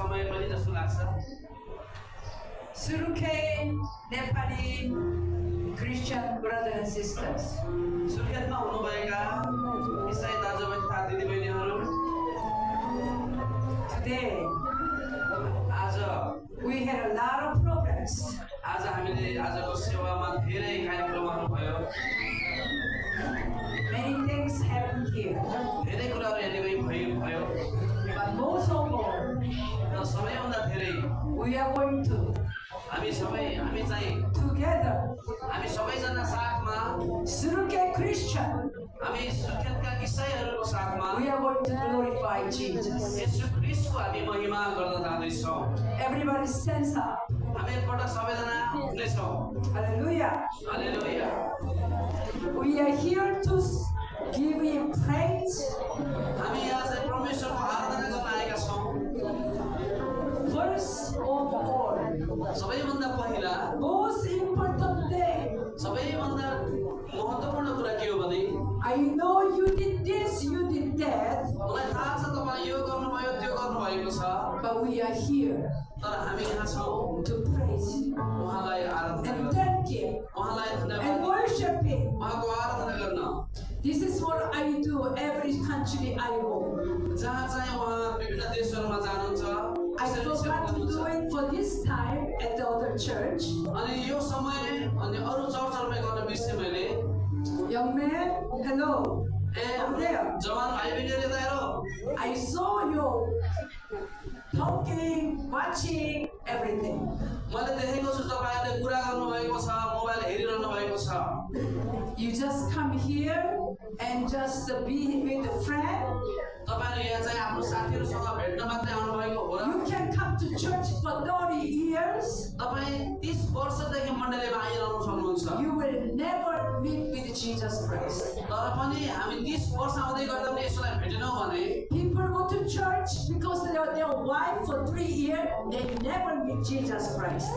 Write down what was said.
समय पनि जस्तो लाग्छ। Suruke, Nepali Christian brothers and sisters. सुर्खेतमा हुनुभएका इसाई दाजुभाइ तथा दिदीबहिनीहरू, Today, आज we had a lot of programs. आज हामीले आजको सेवामा धेरै कार्यक्रमहरू भयो, Many things happened here. धेरै कुराहरू यहाँनिर भयो। But most of all, र सबैभन्दा धेरै we are going to हामी चाहिँ together हामी सबैजना साथमा, Suruke Christian, हामी सुर्खेतका इसाईहरूको साथमा we are going to glorify Jesus. येशू ख्रीष्टको हामी महिमा गर्न जाँदैछौँ। Everybody stands up. हामी एकपल्ट सबैजना उठ्नेछौँ। Hallelujah. Hallelujah. We are here to give him praise. हामी यहाँ चाहिँ परमेश्वरको आराधना गर्न आएका छौँ। First of all, सबैभन्दा पहिला most important thing, सबैभन्दा महत्त्वपूर्ण कुरा के हो भने I know you did this, you did that, मलाई थाहा छ तपाईँ यो गर्नुभयो त्यो गर्नुभएको छ, but we are here तर हामी यहाँ छौँ to praise him उहाँलाई आराधना and गर्न, thank him उहाँलाई and धन्यवाद, worship him. उहाँको आराधना गर्न। This is what I do every country I go. जहाँ चाहिँ उहाँ विभिन्न देशहरूमा जानुहुन्छ, I त्यसरी सेवा forgot to do गर्नुहुन्छ। it for this time at the other church. अनि यो समय अनि अरू चर्चहरूमा गर्न बिर्सेँ मैले। Young man, hello. A Over there. जवान भाइ बहिनीहरू यता हेर, I saw you talking, watching, everything. मैले देखेको छु तपाईँहरूले कुरा गर्नुभएको छ, मोबाइल हेरिरहनु भएको छ। You just come here and just be with a friend. तपाईँहरू यहाँ चाहिँ आफ्नो साथीहरूसँग भेट्न मात्रै आउनुभएको हो र You can come to church for 30 years. तपाईँ 30 वर्षदेखि मण्डलीमा आइरहनु सक्नुहुन्छ, You will never meet with Jesus Christ. तर पनि हामी 30 वर्ष आउँदै गर्दा पनि यसोलाई भेटेनौँ भने People go to church because they are their wife for 3 years. They never meet Jesus Christ.